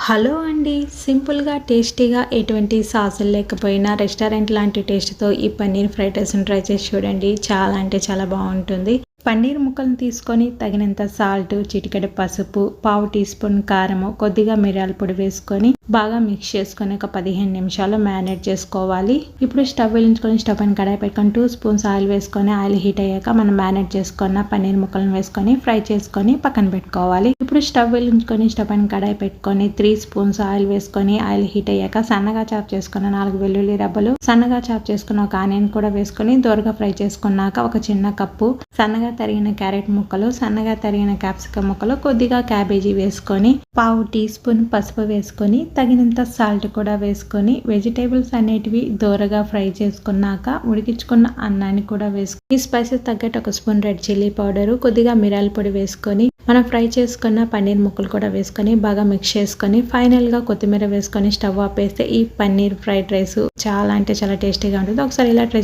Hello అండి. సింపుల్‌గా, టేస్టీగా ఎటువంటి సాసులు లేకపోయినా రెస్టారెంట్ లాంటి టేస్ట్‌తో ఈ పన్నీర్ ఫ్రైడ్ రైస్‌ని ట్రై చేసి చూడండి. చాలా అంటే చాలా బావుంటుంది. పన్నీర్ ముక్కలను తీసుకొని తగినంత సాల్ట్, చిటికెడు పసుపు, పావు టీ స్పూన్ కారము, కొద్దిగా మిరియాల పొడి వేసుకొని బాగా మిక్స్ చేసుకొని ఒక 15 నిమిషాలు మ్యారినేట్ చేసుకోవాలి. ఇప్పుడు స్టవ్ వెలిగించుకొని స్టవ్ పైన కడాయి పెట్టుకొని 2 స్పూన్స్ ఆయిల్ వేసుకొని ఆయిల్ హీట్ అయ్యాక మనం మ్యారినేట్ చేసుకున్న పన్నీర్ ముక్కలను వేసుకొని ఫ్రై చేసుకొని పక్కన పెట్టుకోవాలి. ఇప్పుడు స్టవ్ వెలిగించుకొని స్టవ్ పైన కడాయి పెట్టుకొని 3 స్పూన్స్ ఆయిల్ వేసుకొని ఆయిల్ హీట్ అయ్యాక సన్నగా చాప్ చేసుకున్న 4 వెల్లుల్లి రెబ్బలు, సన్నగా చాప్ చేసుకున్న ఒక ఆనియన్ కూడా వేసుకొని దోరగా ఫ్రై చేసుకున్నాక ఒక చిన్న కప్పు సన్నగా తరిగిన క్యారెట్ ముక్కలు, సన్నగా తరిగిన క్యాప్సికమ్ ముక్కలు, కొద్దిగా క్యాబేజీ వేసుకొని పావు టీ స్పూన్ పసుపు వేసుకొని తగినంత సాల్ట్ కూడా వేసుకొని వెజిటేబుల్స్ అనేటివి దోరగా ఫ్రై చేసుకున్నాక ఉడికించుకున్న అన్నాన్ని కూడా వేసుకొని స్పైసెస్ తగ్గట్టు ఒక స్పూన్ రెడ్ చిల్లీ పౌడరు, కొద్దిగా మిరియాల పొడి వేసుకొని మనం ఫ్రై చేసుకున్న పన్నీర్ ముక్కలు కూడా వేసుకొని బాగా మిక్స్ చేసుకొని ఫైనల్ గా కొత్తిమీర వేసుకొని స్టవ్ ఆపేస్తే ఈ పన్నీర్ ఫ్రైడ్ రైస్ చాలా అంటే చాలా టేస్టీగా ఉంటుంది. ఒకసారి ఇలా ట్రై